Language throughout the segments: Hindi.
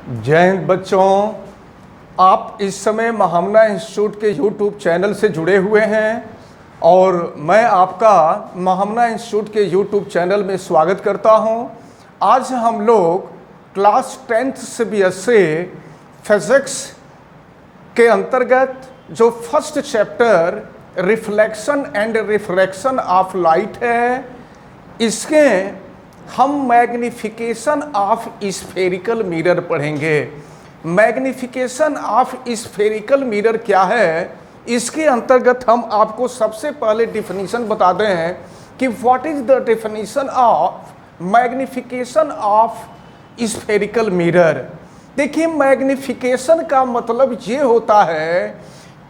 जय हिंद बच्चों। आप इस समय महामना इंस्टीट्यूट के यूट्यूब चैनल से जुड़े हुए हैं और मैं आपका महामना इंस्टीट्यूट के यूट्यूब चैनल में स्वागत करता हूं। आज हम लोग क्लास 10th CBSE फिजिक्स के अंतर्गत जो first chapter reflection and refraction of light है, इसके हम मैग्निफिकेशन ऑफ स्फेरिकल मिरर पढ़ेंगे। मैग्निफिकेशन ऑफ स्फेरिकल मिरर क्या है, इसके अंतर्गत हम आपको सबसे पहले डिफिनीशन बता दें कि what is the definition of magnification of spherical mirror. देखिए, मैग्निफिकेशन का मतलब ये होता है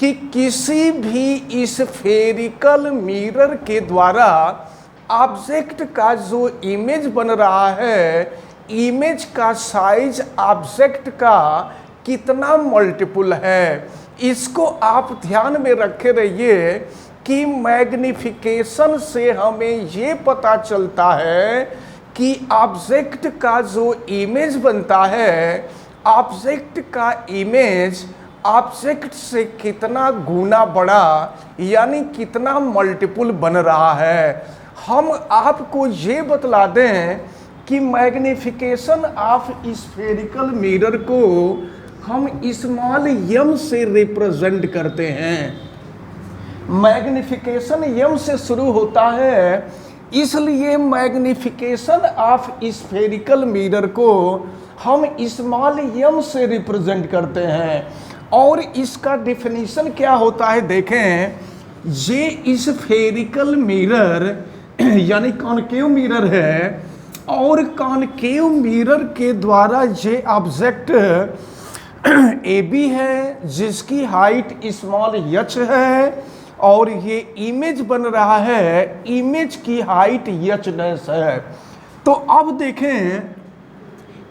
कि किसी भी स्फेरिकल मिरर के द्वारा ऑब्जेक्ट का जो इमेज बन रहा है, इमेज का साइज ऑब्जेक्ट का कितना मल्टीपुल है, इसको आप ध्यान में रखे रहिए कि मैग्निफिकेशन से हमें ये पता चलता है कि ऑब्जेक्ट का जो इमेज बनता है, ऑब्जेक्ट का इमेज ऑब्जेक्ट से कितना गुना बड़ा यानी कितना मल्टीपुल बन रहा है। हम आपको ये बतला दें कि मैग्निफिकेशन ऑफ स्फेरिकल मिरर को हम स्मॉल m से रिप्रेजेंट करते हैं। मैग्निफिकेशन m से शुरू होता है, इसलिए मैग्निफिकेशन ऑफ स्फेरिकल मिरर को हम स्मॉल m से रिप्रेजेंट करते हैं। और इसका डिफिनीशन क्या होता है, देखें, ये स्फेरिकल मिरर यानी कॉनकेव मिरर है और कॉनकेव मिरर के द्वारा ये ऑब्जेक्ट AB है जिसकी हाइट स्मॉल h है और ये इमेज बन रहा है, इमेज की हाइट h डैश है। तो अब देखें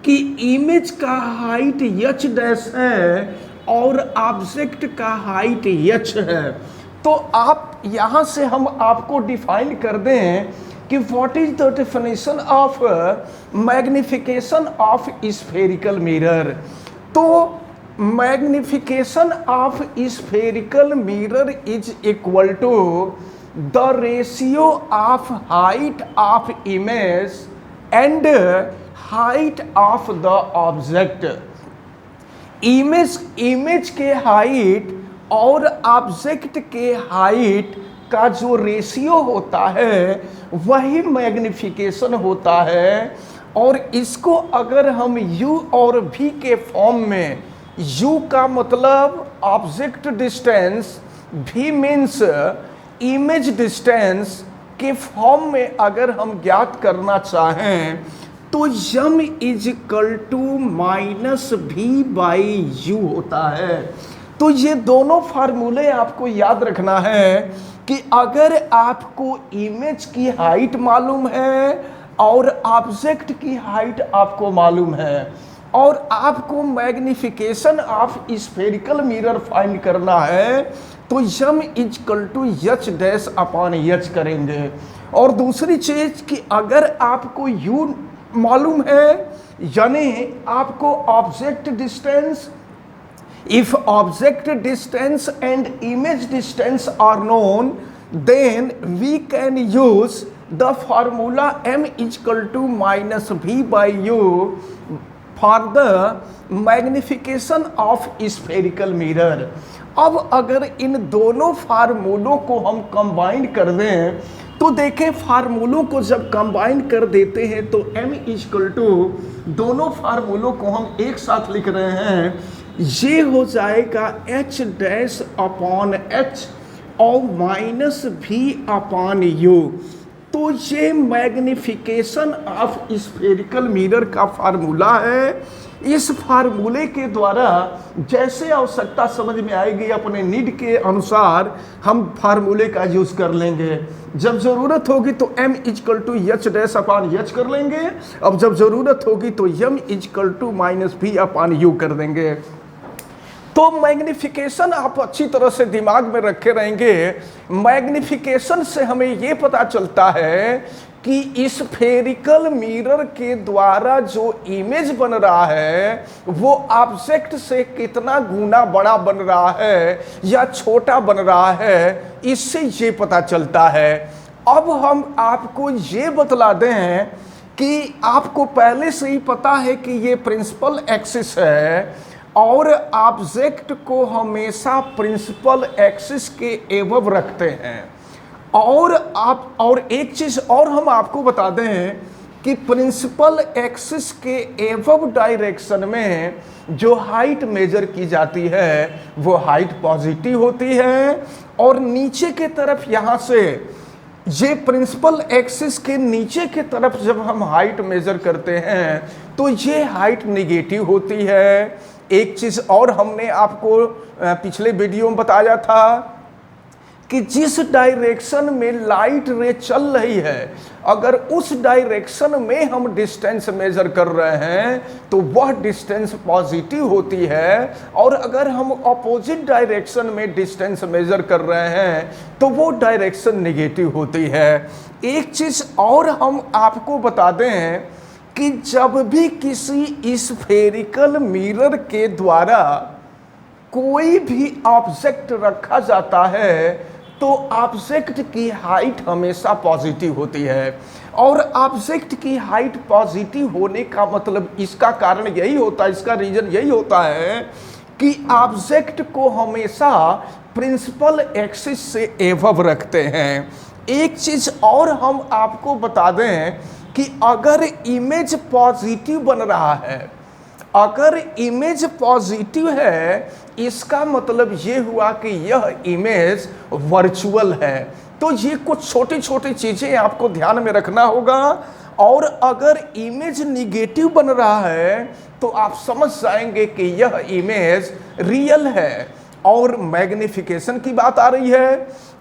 कि इमेज का हाइट h डैश है और ऑब्जेक्ट का हाइट h है। तो आप यहाँ से हम आपको डिफाइन कर दें कि what is the definition of magnification of spherical mirror. तो magnification of spherical mirror is equal to the ratio of height of image and height of the object. Image के हाइट और ऑब्जेक्ट के हाइट का जो रेशियो होता है वही मैग्निफिकेशन होता है। और इसको अगर हम u और v के फॉर्म में, u का मतलब object distance, v means image distance के फॉर्म में अगर हम ज्ञात करना चाहें तो m is equal to minus v by u होता है। तो ये दोनों फार्मूले आपको याद रखना है कि अगर आपको इमेज की हाइट मालूम है और ऑब्जेक्ट की हाइट आपको मालूम है और आपको magnification of spherical mirror find करना है तो m equal to h dash upon h करेंगे। और दूसरी चीज कि अगर आपको u मालूम है यानी आपको object distance, if object distance and image distance are known, then we can use the formula m is equal to minus v by u for the magnification of spherical mirror। अब अगर इन दोनों फार्मूलों को हम कंबाइन कर दें तो देखें, फार्मूलों को जब कंबाइन कर देते हैं तो m इक्वल टू, दोनों फार्मूलों को हम एक साथ लिख रहे हैं, ये हो जाएगा h डैश अपॉन h और माइनस v अपॉन u। तो ये मैग्निफिकेशन ऑफ स्फेरिकल मिरर का फार्मूला है। इस फार्मूले के द्वारा जैसे आवश्यकता समझ में आएगी अपने नीड के अनुसार हम फार्मूले का यूज कर लेंगे। जब जरूरत होगी तो m equal to h dash upon h कर लेंगे, अब जब जरूरत होगी तो m equal to minus v upon u कर देंगे। तो मैग्निफिकेशन आप अच्छी तरह से दिमाग में रखे रहेंगे। मैग्निफिकेशन से हमें ये पता चलता है कि इस स्फेरिकल मिरर के द्वारा जो इमेज बन रहा है वो ऑब्जेक्ट से कितना गुना बड़ा बन रहा है या छोटा बन रहा है, इससे ये पता चलता है। अब हम आपको ये बतला दें कि आपको पहले से ही पता है कि ये प्रिंसिपल एक्सिस है और ऑब्जेक्ट को हमेशा प्रिंसिपल एक्सिस के एबव रखते हैं। और एक चीज और हम आपको बता दें कि प्रिंसिपल एक्सिस के एबव डायरेक्शन में जो हाइट मेजर की जाती है वो हाइट पॉजिटिव होती है, और नीचे के तरफ यहाँ से ये प्रिंसिपल एक्सिस के नीचे के तरफ जब हम हाइट मेजर करते हैं तो ये हाइट निगेटिव होती है। एक चीज और हमने आपको पिछले वीडियो में बताया था कि जिस डायरेक्शन में लाइट रे चल रही है, अगर उस डायरेक्शन में हम डिस्टेंस मेजर कर रहे हैं तो वह डिस्टेंस पॉजिटिव होती है, और अगर हम अपोजिट डायरेक्शन में डिस्टेंस मेजर कर रहे हैं तो वो डायरेक्शन नेगेटिव होती है। एक चीज और हम आपको बता दें कि जब भी किसी स्फेरिकल मिरर के द्वारा कोई भी ऑब्जेक्ट रखा जाता है तो ऑब्जेक्ट की हाइट हमेशा पॉजिटिव होती है, और ऑब्जेक्ट की हाइट पॉजिटिव होने का मतलब इसका कारण यही होता है, इसका रीजन यही होता है कि ऑब्जेक्ट को हमेशा प्रिंसिपल एक्सिस से एबव रखते हैं। एक चीज और हम आपको बता दें कि अगर इमेज पॉजिटिव बन रहा है, अगर इमेज पॉजिटिव है, इसका मतलब ये हुआ कि यह इमेज वर्चुअल है। तो ये कुछ छोटी छोटी चीजें आपको ध्यान में रखना होगा। और अगर इमेज निगेटिव बन रहा है तो आप समझ जाएंगे कि यह इमेज रियल है। और मैग्निफिकेशन की बात आ रही है,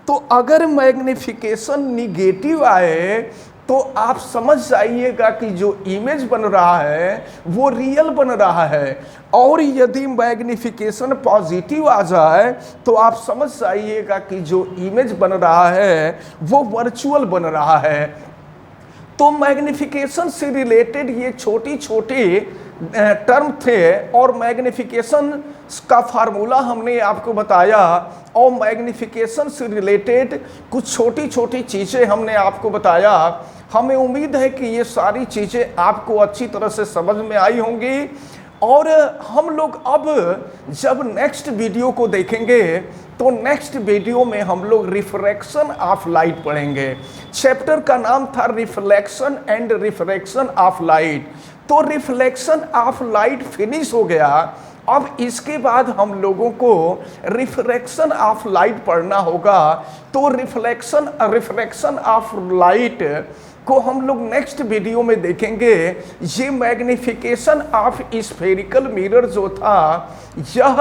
तो अगर मैग्निफिकेशन निगेटिव आए तो आप समझ जाइएगा कि जो इमेज बन रहा है वो रियल बन रहा है, और यदि मैग्निफिकेशन पॉजिटिव आ जाए तो आप समझ जाइएगा कि जो इमेज बन रहा है वो वर्चुअल बन रहा है। तो मैग्निफिकेशन से रिलेटेड ये छोटी छोटी टर्म थे, और मैग्निफिकेशन का फार्मूला हमने आपको बताया, और मैग्निफिकेशन से रिलेटेड कुछ छोटी छोटी चीज़ें हमने आपको बताया। हमें उम्मीद है कि ये सारी चीज़ें आपको अच्छी तरह से समझ में आई होंगी। और हम लोग अब जब नेक्स्ट वीडियो को देखेंगे तो नेक्स्ट वीडियो में हम लोग रिफ्रैक्शन ऑफ लाइट पढ़ेंगे। चैप्टर का नाम था reflection and refraction of light. तो रिफ्लेक्शन ऑफ लाइट फिनिश हो गया। अब इसके बाद हम लोगों को रिफ्रैक्शन ऑफ लाइट पढ़ना होगा। तो रिफ्रैक्शन ऑफ लाइट को हम लोग नेक्स्ट वीडियो में देखेंगे। ये मैग्निफिकेशन ऑफ स्फेरिकल मिरर जो था, यह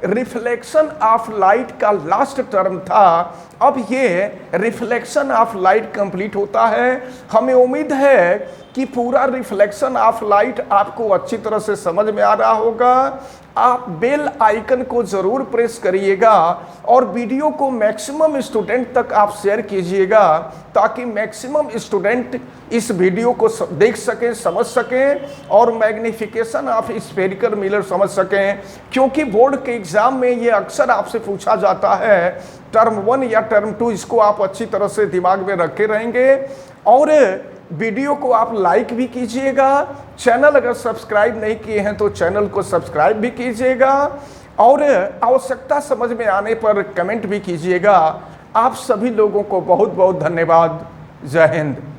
रिफ्लेक्शन ऑफ लाइट का लास्ट टर्म था। अब ये रिफ्लेक्शन ऑफ लाइट कंप्लीट होता है। हमें उम्मीद है कि पूरा रिफ्लेक्शन ऑफ लाइट आपको अच्छी तरह से समझ में आ रहा होगा। आप बेल आइकन को ज़रूर प्रेस करिएगा और वीडियो को मैक्सिमम स्टूडेंट तक आप शेयर कीजिएगा, ताकि मैक्सिमम स्टूडेंट इस वीडियो को देख सकें, समझ सकें और मैग्निफिकेशन ऑफ स्फेरिकल मिरर समझ सकें। क्योंकि बोर्ड के एग्ज़ाम में ये अक्सर आपसे पूछा जाता है, टर्म 1 या टर्म 2, इसको आप अच्छी तरह से दिमाग में रखे रहेंगे। और वीडियो को आप लाइक भी कीजिएगा। चैनल अगर सब्सक्राइब नहीं किए हैं तो चैनल को सब्सक्राइब भी कीजिएगा, और आवश्यकता समझ में आने पर कमेंट भी कीजिएगा। आप सभी लोगों को बहुत बहुत धन्यवाद। जय हिंद।